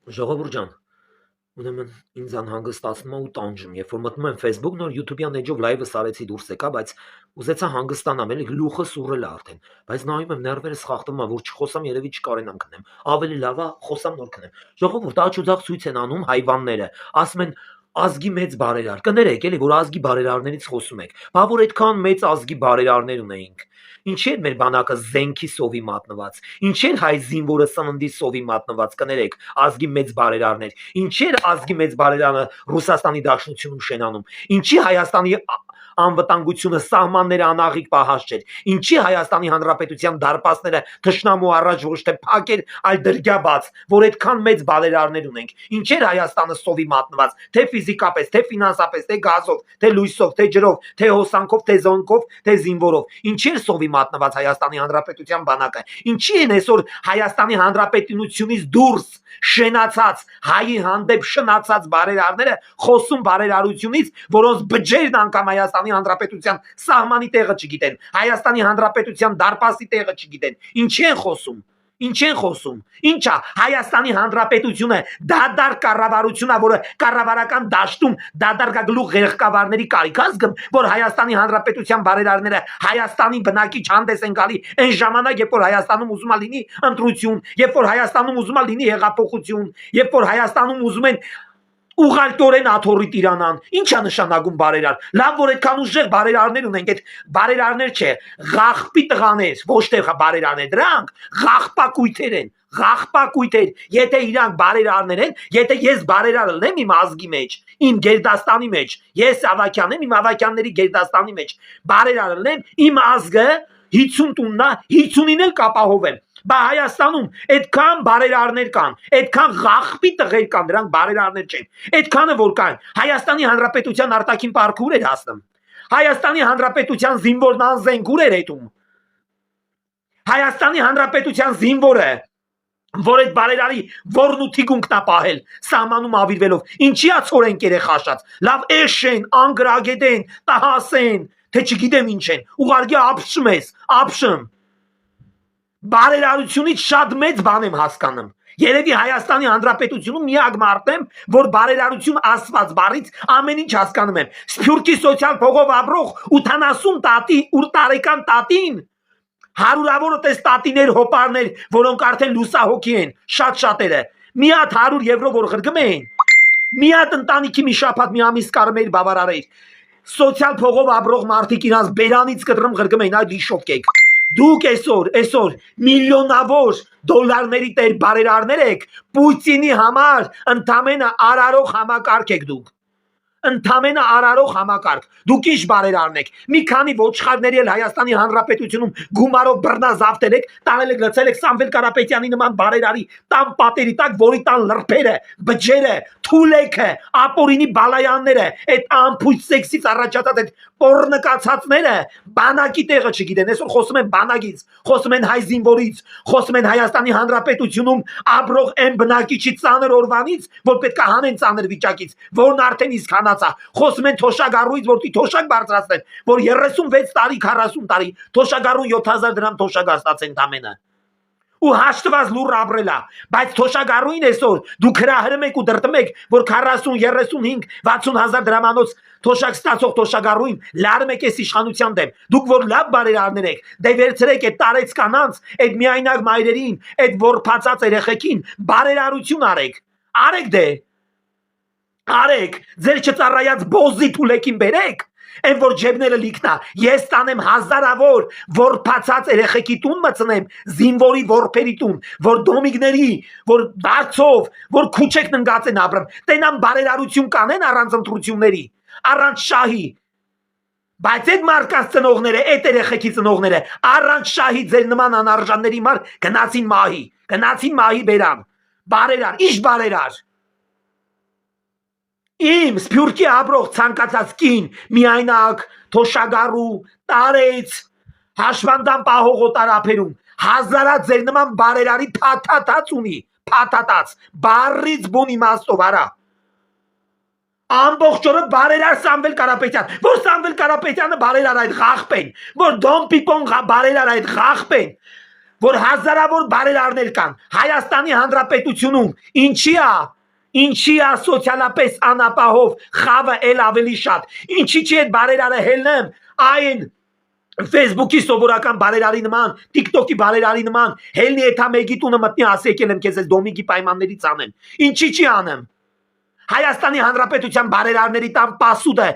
Ժողովուրդ ջան, ուրեմն ինձ անհանգստացնում է ու տանջում, երբ որ մտնում եմ Facebook, նոր YouTube-յան էջով լայվս արեցի դուրս եկա, բայց ուզեցա հանգստանամ, էլի գլուխը սուրել է արդեն, բայց նայում եմ ներվերս խախտում է, որ չխոսամ, երևի չկարենամ քնեմ, ավելի լավ է խոսամ նոր քնեմ։ Ժողովուրդ աջուձախ ցույց են անում հայվանները, ասում են ազգի մեծ բարերար, կներեք էլի, որ ազգի բարերարներից խոսում եք, բա որ այդքան մեծ ազգի բարերարներ ունեինք։ Ինչի՞ էր մեր բանակը զենքի սովի մատնված, ինչի՞ էր հայ զինվորը սննդի սովի մատնված, կներեք, ազգի մեծ բարերարներ, ինչի՞ էր ազգի մեծ բարերարը Ռուսաստանի Դաշնությունում շենանում, ինչի Հայաստանի անվտանգությունը սահմանները անաղիկ պահած չէր, ինչի Հայաստանի Հանրապետության դարպասները թշնամու առաջ ոչ թե փակեր, այլ դրգյաբաց, որ այդքան մեծ բարերարներ ունենք, ինչեր Հայաստանը սովի մատնված, թե ֆիզիկապես, թե ֆինանսապես, թե գազով, թե լույսով, թե ջրով, թե հոսանքով, թե զոնքով, թե զինվորով, ինչեր սովի մատնված Հայաստանի Հանրապետության բանակը, ինչի են այսօր Հայաստանի Հանրապետությունից դուրս շենացած հայի հանդեպ շնացած բարերարները խոսում բարերարությունից, որոնց բջերն անգամ Հայաստանի Հանրապետության սահմանի տեղը չգիտեն, Հայաստանի Հանրապետության դարպասի տեղը չգիտեն, ինչի են խոսում, ինչա Հայաստանի Հանրապետությունը դադար կառավարությունա, որը կառավարական դաշտում դադարգագլուխ ղեկավարների կարիք ազգում, որ Հայաստանի Հանրապետության բարերարները Հայաստանի բնակիչ հանդես են գալի այն ժամանակ, երբ որ Հայաստանում ուզում է լինի ընտրություն, երբ որ Հայաստանում ուզում է լինի հեղափոխություն, երբ որ Հայաստանում ուզում են ուղղակիորեն աթոռի տիրանան, ի՞նչ է նշանակում բարերար, լավ որ այդքան ուժեղ բարերարներ ունենք, այդ բարերարներ չէ, ղախպի տղաներ, ոչ թե բարերարներ, դրանք ղախպակույտեր են, ղախպակույտեր, եթե իրանք բարերարներ են, եթե ես բարերար լինեմ իմ ազգի մեջ, իմ գերդաստանի մեջ, ես Ավագյան եմ, իմ Ավագյանների գերդաստանի մեջ, բարերար լինեմ, իմ ազգը 50 տուննա, 50-ին էլ կապահովեմ, բա Հայաստանում այդքան բարերարներ կան, այդքան ղախպի տղեր կան, դրանք բարերարներ չեն, այդքանը որ կան, Հայաստանի Հանրապետության արտաքին պարկ ուր էր հասնում, Հայաստանի Հանրապետության զինվորն անզենք ուր էր հետում, Հայաստանի Հանրապետության զինվորը, որ այդ բարերարի որն ու թիկունքն է պահել, սահմանում ավիրվելով, ինչի է ցորեն կերեխաշած, լավ էշ են, անգրագետ են, տահաս են, թե չգիտեմ ինչ են, ուղարկի ապշում ես, ապշում, բարերարությունից շատ մեծ բան եմ հասկանում, երևի Հայաստանի Հանրապետությունում միակ մարդն եմ, որ բարերարություն ասված բառից ամեն ինչ հասկանում եմ, Սփյուռքի սոցիալ փողով ապրող 80 տատի, 8 տարեկան տատին, հարյուրավոր տես տատիներ, հոպարներ, որոնք արդեն լուսահոգի են, շատ շատերը, մի հատ 100 եվրո որ ղրգում էին, մի հատ ընտանիքի մի շաբաթ մի ամիս կարում էր բավարարել, սոցիալ փողով ապրող մարդիկ իրանց բերանից կտրում ղրգում էին, այդ հիշով կեք, դուք այսօր միլիոնավոր դոլարների տեր բարերարներ եք, Պուտինի համար ընդամենը արարող համակարգ եք դուք, ընդամենը արարող համակարգ, դուք ինչ բարերարն եք, մի քանի ոչխարների էլ Հայաստանի Հանրապետությունում գումարով բռնազավթել եք, տանել եք լցել եք Սամվել Կարապետյանի նման բարերարի տան պատերի տակ, որի տան լրբերը, բջերը, թուլեքը, ապորինի բալայանները, այդ ամփույթ սեքսից առաջացած այդ պոռնկացածները բանակի տեղը չգիտեն, այսօր խոսում են բանակից, խոսում են հայ զինվորից, խոսում են Հայաստանի Հանրապետությունում ապրող այն բնակիչի ծանր օրվանից, որ պետք է հանեն ծանր վիճակից, որն արդեն իսկ հանած է, խոսում են թոշակառուից, որ թոշակ բարձրացնեն, որ 36 տարի, 40 տարի, թոշակառուն 7000 դրամ թոշակ ստացեն ամենը։ Ու հաշտված լուր ապրելա, բայց թոշակառուին այսօր դուք հրահրում եք ու դրտում եք, որ 40, 35, 60,000 դրամանոց թոշակ ստացող թոշակառուին լարում եք այս իշխանության դեմ, դուք որ լավ բարերարներ եք, դե վերցրեք այդ տարեց կանանց, այդ միայնակ մայրերին, այդ որփացած երեխեքին բարերարություն արեք դե, արեք, ձեր չծառայած բոզի թուլեկին բերեք, այն որ ջեբները լիքնա, ես տանեմ հազարավոր որփացած երեխեքի տուն մցնեմ, զինվորի որփերի տուն, որ դոմիգների, որ դարձով, որ քուչեքն ընկած են ապրում, տենան բարերարություն կանեն առանց ընտրությունների, առանց շահի, բայց այդ մարդկանց ծնողները, այդ երեխեքի ծնողները, առանց շահի ձեր նման անարժանների մար գնացին մահի բերան, բարերար, ինչ բարերար, իմ Սփյուռքի ապրող ցանկացած կին, միայնակ, թոշակառու, տարեց, հաշվանդամ պահող օտարափերում, հազարած ձեր նման բարերարի փաթաթած ունի, փաթաթած, բարից բուն իմաստով արա, ամբողջ օրը բարերար Սամվել Կարապետյան, որ Սամվել Կարապետյանը բարերար այդ ղախպեն, որ Դոն Պիպոն բարերար այդ ղախպեն, որ հազարավոր բարերարներ կան Հայաստանի Հանրապետությունում, ինչի է սոցիալապես անապահով խավը էլ ավելի շատ, ինչի չի այդ բարերարը հելնեմ այն Facebook-ի սովորական բարերարի նման, TikTok-ի բարերարի նման, հելնի էթա մեկի տունը մտնի ասի եկել եմ քեզ այս դոմիկի պայմաններից անեմ, ինչի չի անեմ, Հայաստանի Հանրապետության բարերարների տան պասուդը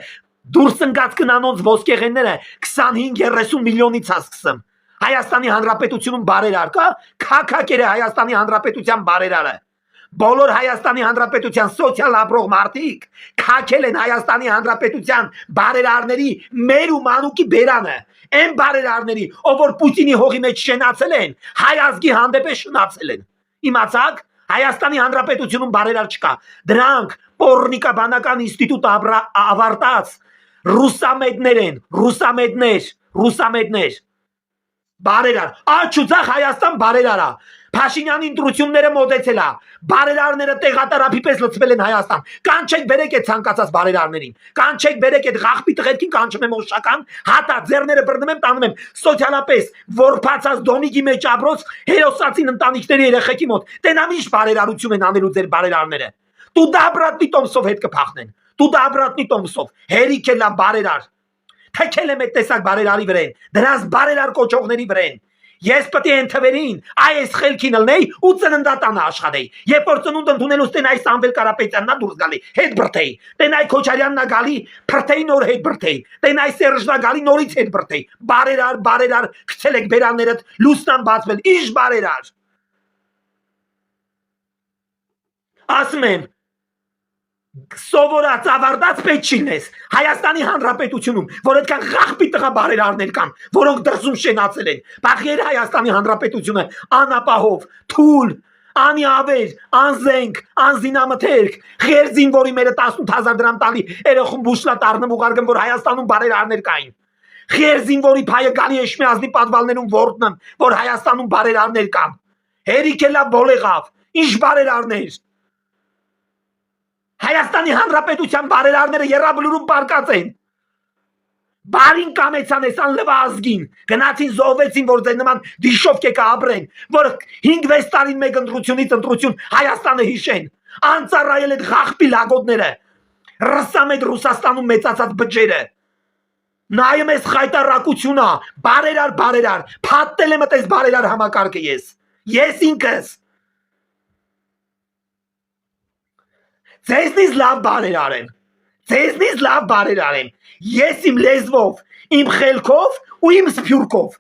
դուրս ընկած կնանոնց ոսկեղենները 25-30 միլիոնից է սկսում, Հայաստանի Հանրապետությունում բարերար կա, քաքակեր է Հայաստանի Հանրապետության բարերարը, բոլոր Հայաստանի Հանրապետության սոցիալ ապրող մարդիկ քաքել են Հայաստանի Հանրապետության բարերարների մեր ու մանուկի բերանը, այն բարերարների, ով որ Պուտինի հողի մեջ շենացել են, հայ ազգի հանդեպ շնացել են, իմացաք, Հայաստանի Հանրապետությունում բարերար չկա, դրանք Պոռնիկաբանական ինստիտուտ ավարտած ռուսամետներ են, ռուսամետներ, բարերար, աչուձախ Հայաստան բարերարա, Փաշինյանի ընտրությունները մոտեցել է, բարերարները տեղատարափի պես լցվել են Հայաստան, կանչեք բերեք այդ ցանկացած բարերարներին, կանչեք բերեք այդ ղախպի տղերքին կանչում եմ օշական, հատա ձեռները բռնում եմ տանում եմ, սոցիալապես որփացած դոնիկի մեջ ապրոց հերոսացին ընտանիքների երեխեքի մոտ, տենամ ինչ բարերարություն են անելու ձեր բարերարները, դու դաբրատնի տոմսով հետ կփախնեն, դու դաբրատնի տոմսով, հերիք էլ բարերար, թեքել եմ այդ տեսակ բարերարի վրեն, դրանց բարերար կոչողների վրեն, ես պետք է ընթվերին, այս խելքին ելնեի ու ծննդատանը աշխատեի, երբ որ ծնունդ ընդունելուց տենայ Սամվել Կարապետյանն դուրս գալի, հետ բրթեի, տենայ Քոչարյանն գալի, բրթեի նոր հետ բրթեի, տենայ Սերժն գալի նորից հետ բրթեի, բարերար, գցել եք բերաններդ, լուսնան բացվել, ինչ բարերար, ասում եմ, սովորած ավարտած պետք չի լինես Հայաստանի Հանրապետությունում, որ այդքան ղախպի տղա բարերարներ կան, որոնք դրսում շենացել են, բախեր Հայաստանի Հանրապետությունը անապահով, թույլ, անիավեր, անզենք, անզինամթերք, խեր զինվորի մերը 18,000 դրամ տալի երեխուն բուշլատ առնում ուղարկում, որ Հայաստանում բարերարներ կային, խեր զինվորի փայը գալի Էշմիածնի պատվալներում որդնում, որ Հայաստանում բարերարներ կան, հերիք էլա բոլեղավ, ինչ բարերարներ Հայաստանի Հանրապետության բարերարները երաբլուրում պարկած են, բարին կամեցան էսան լվա ազգին, գնացին զոհվեցին, որ ձեր նման դիշով կեկա ապրեն, որ 5-6 տարին մեկ ընտրությունից ընտրություն Հայաստանը հիշեն, անծառայել այդ ղախպի լագոտները, ռսամ այդ Ռուսաստանում մեծացած բջերը, նայում ես խայտարակությունա, բարերար, փատտել եմ այդ բարերար համակարգը ես ինքս, Ձեզնից լավ բարերար եմ, ես իմ լեզվով, իմ խելքով ու իմ սփյուռքով,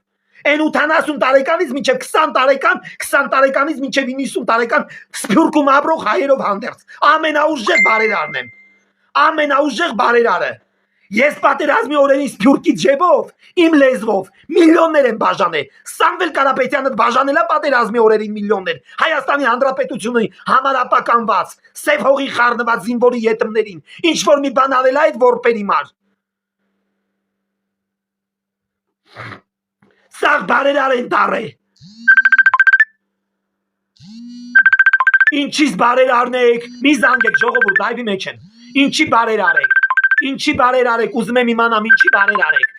այն 80 տարեկանից մինչև 20 տարեկան, 20 տարեկանից մինչև 90 տարեկան սփյուռքում ապրող հայերով հանդերձ, ամենաուժեղ բարերարն եմ, ամենաուժեղ բարերարը, ես պատերազմի օրերին սփյուռքի ջեբով, իմ լեզվով, միլիոններ եմ բաժանել, Սամվել Կարապետյանը բաժանելա պատերազմի օրերին միլիոններ, Հայաստանի Հանրապետությունի համար ապականված, սև հողի խառնված զինվորի ետմներին, ինչ որ մի բան անել այդ որպերի մար, սաղ բարերար են տառե, ինչից բարերարնեք, մի զանգեք ժողովուրդ լայվի մեջ եմ, ինչի բարերարեք, Ինչի բարերարեք, ուզում եմ իմանամ, ինչի բարերարեք,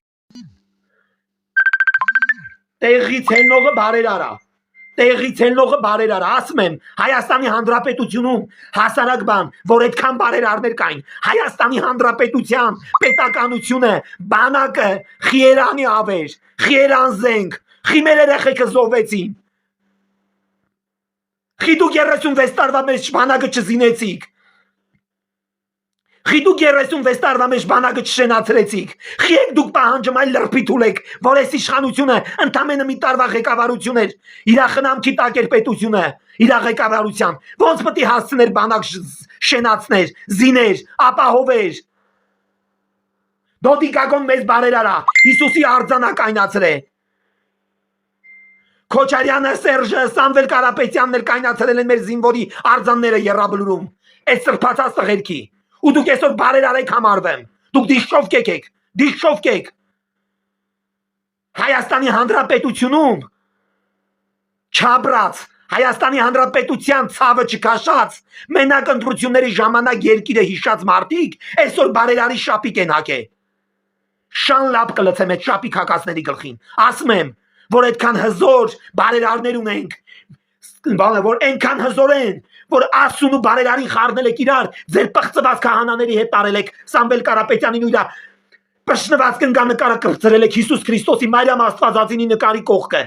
տեղից հելնողը բարերարա, ասում եմ, Հայաստանի Հանրապետությունում հասարակ բան, որ այդքան բարերարներ կային, Հայաստանի Հանրապետության պետականությունը, բանակը, խիերանի ավեր, խիերան զենք, խիմեր երեխեքը զոհվեցին, խիդուկ 36 տարվա մեջ բանակը չզինեցիք, Խիդուկ 36 տարվա մեջ բանակը չշենացրեցիք, խի եք դուք պահանջում այլ լրպի թուլեք, որ այս իշխանությունը ընդամենը մի տարվա ղեկավարություն էր, իրա խնամքի տակ էր պետությունը, իրա ղեկավարության, ոնց պետք է հասցներ բանակ շենացներ, զիներ, ապահովեր, դոդիկագոն մեզ բարերարա, Հիսուսի արձանակայնացրե, Քոչարյանը, Սերժը, Սամվել Կարապետյանն էլ կայնացրել են մեր զինվորի արձանները եռաբլուրում, այս սրբացած տղերքի, ու դուք այսօր բարերարեք համարվեմ, դուք դիշով կեք, Հայաստանի Հանրապետությունում չաբրած, Հայաստանի Հանրապետության ցավը չքաշած, մենակ ընտրությունների ժամանակ երկիրը հիշած մարդիկ, այսօր բարերարի շապիկ են հակե, շան լապ կլցեմ այդ շապիկ հակասների գլխին, ասում եմ, որ այդքան հզոր բարերարներ ունենք, բանը որ այնքան հզոր են, որ Ասուն ու բարերարին խառնել եք իրար, ձեր պղծված քահանաների հետ տարել եք Սամվել Կարապետյանին ու իր պշնված կնկանկարը կրծրել եք Հիսուս Քրիստոսի Մարիամ Աստվածածինի նկարի կողքը,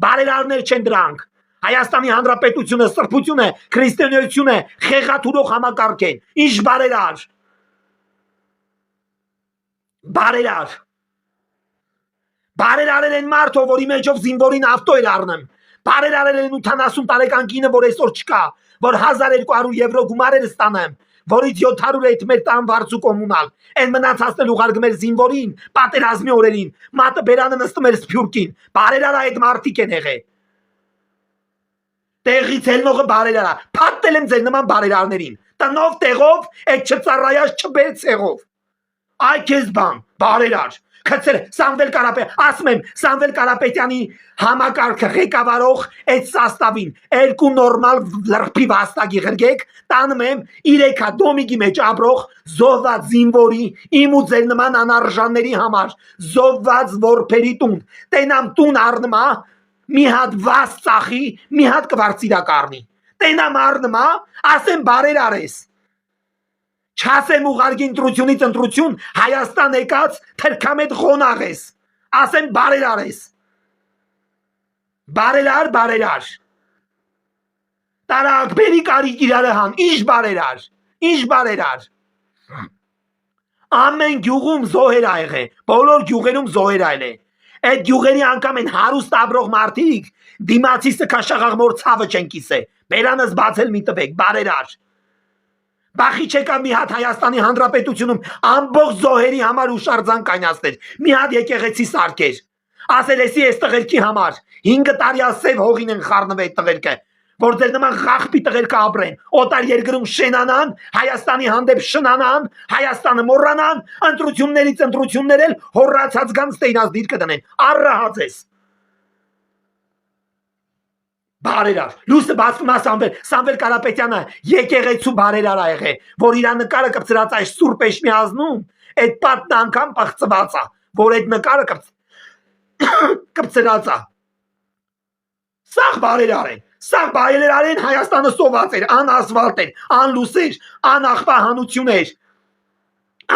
բարերարներ չեն դրանք, Հայաստանի Հանրապետությունը սրբություն է, քրիստոնեություն է, խեղաթուրող համակարգ են, ինչ բարերար, բարերար, բարերարել են մարդը, որի մեջով զինվորին ավտո էր առնում, բարերարել են 80 տարեկան կինը, որ այսօր չկա, որ 1200 եվրո գումար էր ստանեմ, որից 700 այդ մեր տան վարձու կոմունալ, այն մնացածն ուղարկում էր զինվորին, պատերազմի օրերին, մատը բերանը նստում էր սփյուռքին, բարերարա այդ մարդիկ են եղել, տեղից ելնողը բարերարա, փաթել եմ ձեր նման բարերարներին, տնով տեղով, այդ չծառայած չբեր ցեղով, այ քեզ բան, բարերար, Քցեր Սամվել Կարապետյան, ասում եմ Սամվել Կարապետյանի համակարգը ղեկավարող այդ սաստավին երկու նորմալ լրբի վաստակի ղրգեք տանում եմ 3 դոմիկի մեջ ապրող զոհված զինվորի իմ ու ձեր նման անարժանների համար զոհված որբերի տուն տենամ տուն առնումա մի հատ վաս ծախի մի հատ կվարծիրակ առնի տենամ առնումա ասեմ բարեր արես Չասեմ ուղարկի ընտրությունից ընտրություն Հայաստան եկած թրքամետ խոնաղ ես ասեմ բարերար ես բարերար տարակ բերի կարիք իրարը հան ինչ բարերար ամեն գյուղում զոհեր ա եղե բոլոր գյուղերում զոհեր ա եղե այդ գյուղերի անգամ են հարուստ ապրող մարդիկ դիմացի սքաշաղաղմոր ցավը չեն կիսե բերանս բացել մի տվեք բարերար Բախի չեկա մի հատ Հայաստանի Հանրապետությունում ամբողջ զոհերի համար ուշարձան կանյացներ, մի հատ եկեղեցի սարքեր, ասել էսի այս տղերքի համար, 5 տարի ասև հողին են խառնվել այդ տղերքը, որ ձեր նման խախպի տղերքը ապրեն, օտար երկրում շենանան, Հայաստանի հանդեպ շնանան, Հայաստանը մոռանան, ընտրություններից ընտրություններ էլ հոռացած գան ստեյնած դիրքը դնեն, առահած ես Բարերար, լույսը բացվում է Սամվել Կարապետյանը եկեղեցու բարերար ա եղել, որ իր նկարը կպցրած այս սուրբ էշմիազնում, այդ պատն անգամ պղծված է, որ այդ նկարը կպցրած է։ Սաղ բարերար են Հայաստանը սոված էր, ան ասվալտ էր, ան լուսեր, ան աղբահանություններ,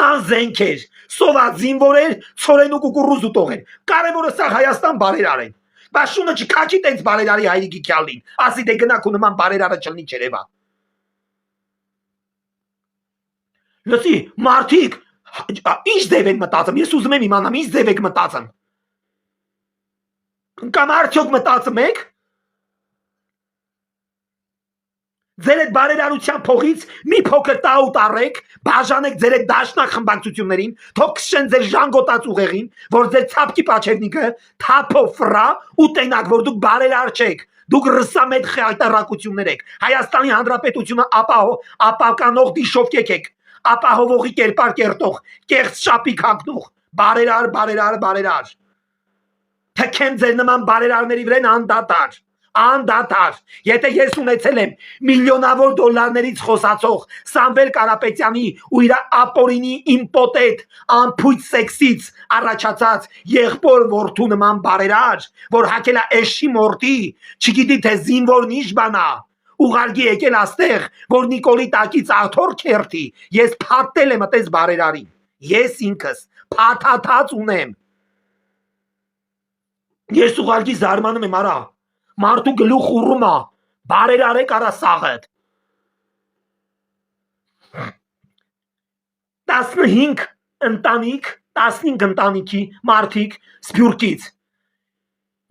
ան զենքեր, սոված զինվորեր, ցորեն ու կուկուռուզ ու տողեր։ Կարևորը սաղ Հայաստան բարերար են։ Բաշունը չքաչի տենց բարերարի հայրիկի քյալին, ասի դե գնաք ու նման բարերարը չլնի չերևա։ Լսի, մարդիկ, ինչ ձև են մտածում, ես ուզում եմ իմանամ, ինչ ձև եք մտածում։ Կամ արդյոք մտածում եք։ Ձեր այդ բարերարության փողից մի փոքր տաուտ առեք, բաժանեք ձեր այդ դաշնակ խմբակցություններին, թող քշեն ձեր ժանգոտած ուղեղին, որ ձեր ցապկի պաչևնիկը թափով ֆրա ու տենակ, որ դուք բարերար չեք, դուք ռսամետ խայտարակություններ եք, Հայաստանի Հանրապետությունը ապականող դիշովկեք եք, ապահովողի կերպար կերտող, կեղծ շապիկ հագնող, բարերար, թքեն ձեր նման բարերարների վրան անդադար, եթե ես ունեցել եմ միլիոնավոր դոլարներից խոսացող Սամվել Կարապետյանի ու իր ապորինի իմպոտետ ամփույթ սեքսից առաջացած եղբոր որդու նման բարերար, որ հակել է էշի մորտի, չգիտի թե զինվորն ինչ բանա, ուղարկի եկել աստեղ, որ Նիկոլի տակից աթոռ քերթի, ես փաթել եմ այդպես բարերարին, ես ինքս փաթաթած ունեմ, ես ուղարկի զարմանում եմ արա, Մարդու գլուխ ուռում է, բարերարեք արա սաղդ։ 15 ընտանիքի մարդիկ սփյուռքից,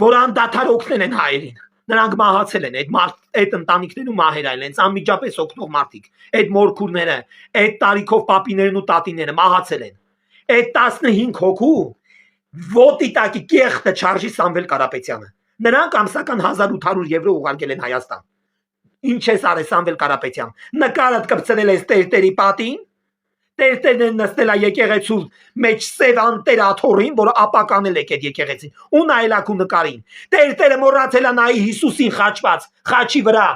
որ անդադար օգնել են հայերին, նրանք մահացել են, այդ ընտանիքներում մահեր այլ են, անմիջապես օգնող մարդիկ, այդ մորքուրները, այդ տարիքով պապիներն ու տատիները մահացել են, այդ 15 հոգու ոտի տակի կեղտը չարժի Սամվել Կարապետյանը, նրանք ամսական 1800 եվրո ուղարկել են Հայաստան, ինչ ես արել Սամվել Կարապետյան, նկարդ կպցնել ես տերտերի պատին, տերտերն են նստել է եկեղեցու մեջ սև անտեր աթոռին, որ ապականել եք այդ եկեղեցին, ու նայելակ ու նկարին, տերտերը մոռացել է նայի Հիսուսին խաչված, խաչի վրա,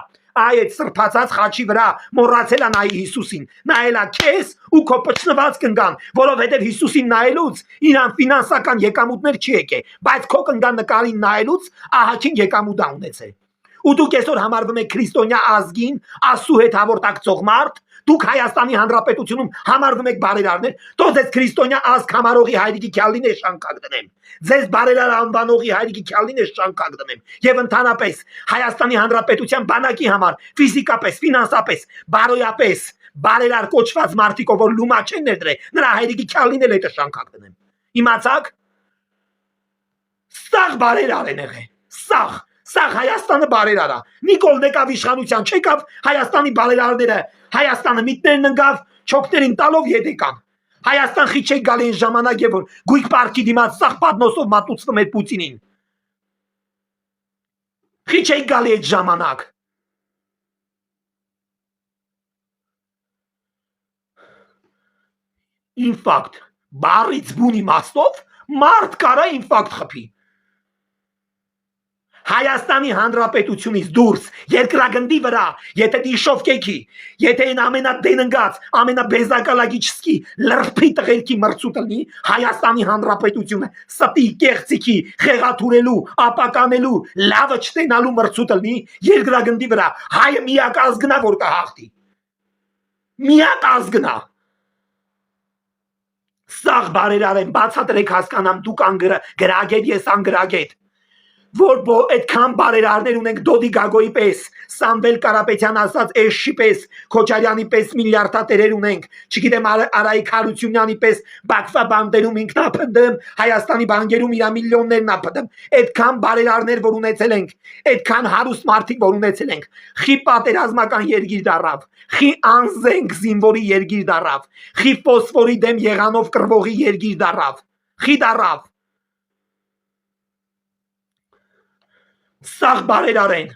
այ այդ սրբացած խաչի վրա մոռացել է նայի Հիսուսին, նայելա քեզ ու քո պճնված կնգան, որովհետև Հիսուսին նայելուց իրան ֆինանսական եկամուտներ չի եկել, բայց քո կնգան նկարին նայելուց ահագին եկամուտ ա ունեցել։ Ու դուք այսօր համարվում եք քրիստոնյա ազգին, Աստծո հետ հաղորդակցող մարդ, դուք Հայաստանի Հանրապետությունում համարվում եք բարերարներ, թող ձեզ քրիստոնյա ազգ համարողի հայրիկի քյալին է շանքակ դնեմ, ձեզ բարերար անվանողի հայրիկի քյալին է շանքակ դնեմ, եւ ընդհանրապես Հայաստանի Հանրապետության բանակի համար ֆիզիկապես, ֆինանսապես, բարոյապես բարերար կոչված մարդիկ, որ լումա չեն ներդրել, նրա հայրիկի քյալին էլ է շանքակ դնեմ։ Իմացաք։ Սաղ բարերար են եղել, սաղ Հայաստանը բարերարա։ Նիկոլ եկավ իշխանության, չեկավ Հայաստանի բարերարները, Հայաստանը միտներն ընկավ, չոքներին տալով յետեկան։ Հայաստան խի չէ գալի այն ժամանակ, երբ որ գույք պարկի դիմաց սաղ պատնոսով մատուցվում էր Պուտինին։ Խի չէ գալի այդ ժամանակ։ Ինֆակտ, բարից բուն իմաստով մարդ կարա ինֆակտ խփի։ Հայաստանի Հանրապետությունից դուրս երկրագնդի վրա, եթե դիշով կեքի, եթե այն ամենադեննգած, ամենաբեզակալագիչսկի լրփի տղերքի մրցուտլնի, Հայաստանի Հանրապետությունը ստի կեղծիքի խեղաթուրելու, ապականելու, լավը չտենալու մրցուտլնի, երկրագնդի վրա հայը միակ ազգնա, որ կհաղթի։ Միակ ազգնա։ Սաղ բարերար են, բացատրեք հասկանամ, դուք անգրագետ, ես անգրագետ, որ այդքան բարերարներ ունենք Դոդի Գագոյի պես, Սամվել Կարապետյան ասած Էշի պես, Քոչարյանի պես միլիարդատերեր ունենք, չգիտեմ Արայիկ Հարությունյանի պես Բաքվա բանդերում ինքնապնդեմ, Հայաստանի բանկերում իր միլիոններն ապնդեմ, այդքան բարերարներ որ ունեցել ենք, այդքան հարուստ մարդիկ որ ունեցել ենք, խի պատերազմական երգիր դարավ, խի անզենք զինվորի երգիր դարավ, խի ֆոսֆորի դեմ եղանով կռվողի երգիր դարավ, խի դարավ։ Սաղ բարերար են։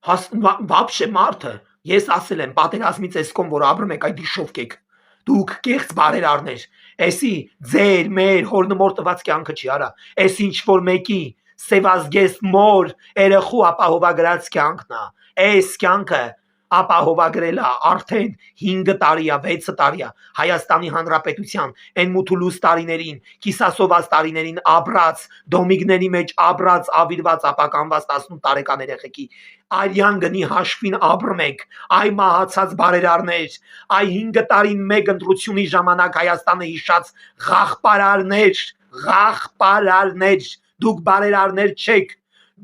Վաբշե մարդը, ես ասել եմ պատերազմից էսկոմ, որ ապրում եք այդ իշով կեք, դուք կեղծ բարերարներ, էսի ձեր, մեր հորնմոր տված կյանքը չի արա, էս ինչ որ մեկի սևազգես մոր երեխու ապահովագրած կյանքն ա, էս կյանքը ապահովագրել է արդեն 5 տարի է, 6 տարի է Հայաստանի Հանրապետության այն մութուլուս տարիներին, կիսասոված տարիներին ապրած, դոմիգների մեջ ապրած, ավիրված, ապականված 18 տարեկան երեխեքի արյան գնի հաշվին ապրում եք, այ մահացած բարերարներ, այ 5 տարին մեկ ընտրությունի ժամանակ Հայաստանը հիշած ղախպարարներ, դուք բարերարներ չեք,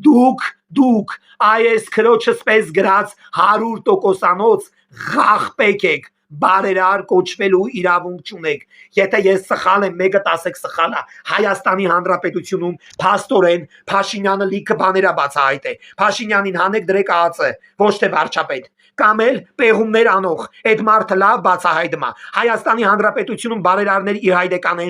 դուք այս քրոջս պես գրած 100%-անոց ղախպեկ եք, բարերար կոչվելու իրավունք չունեք, եթե ես սխալ եմ, մեկը տասեք սխալ է, Հայաստանի Հանրապետությունում փաստորեն Փաշինյանը լիքը բաներ է բացահայտել, Փաշինյանին հանեք դրեք ԱԱՑ, ոչ թե վարչապետ, կամ էլ պեղումներ անող, այդ մարդը լավ բացահայտում է, Հայաստանի Հանրապետությունում բարերարներ ի հայտ եկան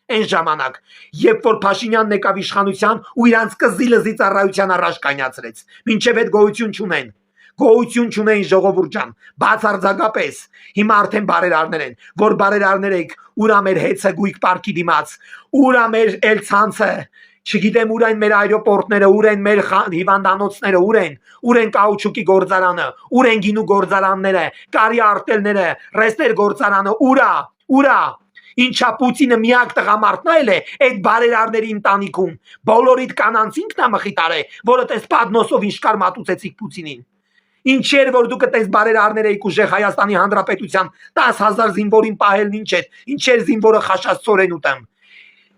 այն ժամանակ, երբ որ Փաշինյանն եկավ իշխանության ու իրանց կզիլզի ծառայության առաջ կանյացրեց, մինչև այդ գոյություն չունեն ժողովուրդ ջան, բացարձակապես, հիմա արդեն բարերարներ են, որ բարերարներ եք, ուրա մեր հեծը գույք պարկի դիմաց, ուրա մեր էլցանցը, չգիտեմ ուր են մեր այրոպորտները, ուր են մեր հիվանդանոցները, ուր են կաուչուկի գործարանը, ուր են գինու գործարանները, կարի արտելները, ռեստեր գործարանը, ուրա Ինչա Պուտինը միակ տղամարդն այլ է այդ բարերարների ընտանիքում, բոլորիդ կանանց ինքն է մխիտարե, որը տես պատնոսով ինչկար մատուցեցիք Պուտինին։ Ինչեր որ դուք տես բարերարներ եք ուժեղ Հայաստանի Հանրապետության 10,000 զինվորին պահելն ինչ էր, ինչեր զինվորը խաշած ծորեն ուտեմ։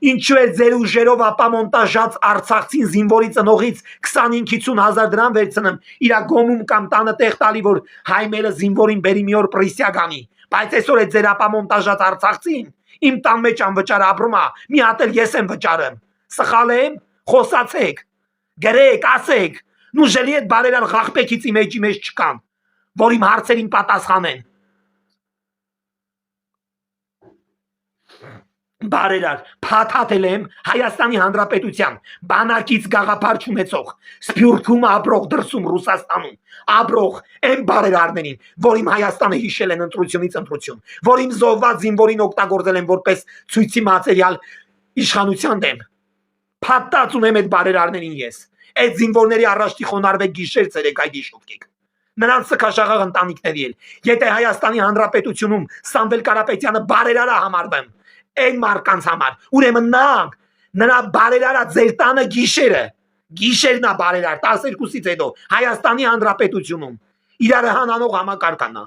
Ինչու է ձեր ուժերով ապամոնտաժած Արցախցին զինվորի ծնողից 25-50,000 դրամ վերցնեմ իրա գոմում կամ տանը տեղ տալի, որ հայմերը զինվորին բերի մի օր պրիսիա գանի, բայց այսօր է ձեր ապամոնտաժած Արցախցին իմ տան մեջ անվճար ապրում է, մի հատ էլ ես եմ վճարում, սխալ եմ, խոսացեք, գրեք, ասեք, նուժելի այդ բարերար ղախպեքից իմ էջի մեջ չկան, որ իմ հարցերին պատասխանեն։ Բարերար, փաթաթել եմ Հայաստանի Հանրապետության բանակից գաղափար չունեցող Սփյուռքում ապրող դրսում Ռուսաստանում ապրող այն բարերարներին, որ իմ Հայաստանը հիշել են ընտրությունից ընտրություն, որ իմ զոհված զինվորին օգտագործել են որպես ցույցի մատերիալ իշխանության դեմ։ Փաթաթ ունեմ այդ բարերարներին ես։ Այդ զինվորների առաջի խոնարհվեք գիշեր ցերեկ այդ իշոտկեք։ Նրանց սքաշաղաղ ընտանիքների էլ։ Եթե Հայաստանի Հանրապետությունում Սամվել Կարապետյանը բարերարա համարվեմ, այն մարկանց համար, ուրեմն նրա բարերարա ձեր տանը գիշերն է բարերար 12-ից հետո Հայաստանի Հանրապետությունում իրար հանանող համակարգանա։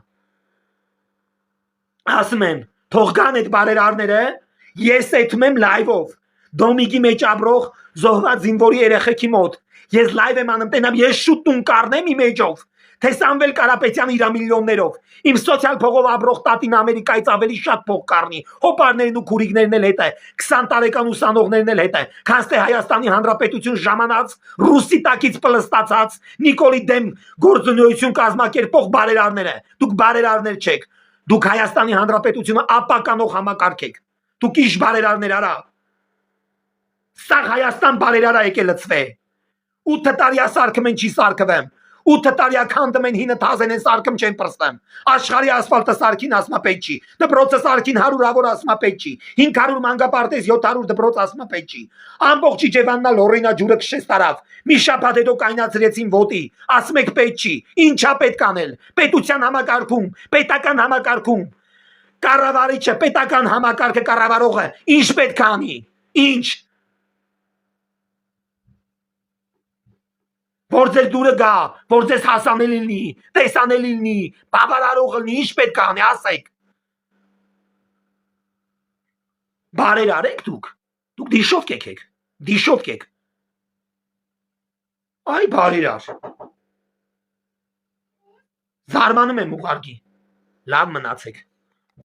Ասում եմ, թող գան այդ բարերարները, ես էթում եմ լայվով Դոմիկի մեջ ապրող զոհված զինվորի երեխեքի մոտ։ Ես լայվ եմ անում, տենամ ես շուտ տուն կառնեմ իմ էջով։ Թե Սամվել Կարապետյանը իր միլիոններով իմ սոցիալ փողով ապրող տատին Ամերիկայից ավելի շատ փող կառնի, հոպարներն ու քուրիկներն էլ հետ է, 20 տարեկան ուսանողներն էլ հետ է, քան թե Հայաստանի Հանրապետություն ժամանած ռուսի տակից պլստացած Նիկոլի դեմ գործունեություն կազմակերպող բարերարները։ Դուք բարերարներ չեք, դուք Հայաստանի Հանրապետությունը ապականող համակարգ եք, դուք իշ բարերարներ արա։ Սա Հայաստան բարերարա եկել լծվե։ 8 տարի սարքում են չի սարքվեմ։ 8 տարի քանդում են հինը թազեն են սարքում չեն պրստեմ։ Աշխարհի ասֆալտը սարքին ասմապետ չի։ Դպրոցը սարքին 100-ավոր ասմապետ չի։ 500 մանկապարտեզ 700 դպրոց ասմապետ չի։ Ամբողջ Իջևաննա լորինա ջուրը քշեց տարավ։ Մի շաբաթ հետո կայնացրեցին ոտի։ Ասում եք պետք չի։ Ինչա պետք անել։ Պետության համակարգում, պետական համակարգում։ Կառավարիչը, պետական համակարգը կառավարողը ինչ պետք անի։ Ինչ որ ձեր դուրը գա, որ ձեզ հասանելի լինի, տեսանելի լինի, բավարարող լինի, ինչ պետք է անի, ասեք։ Բարեր արեք դուք դիշով կեքեք, դիշով կեք։ Այ բարեր ար։ Զարմանում եմ ուղարկի, լավ մնացեք։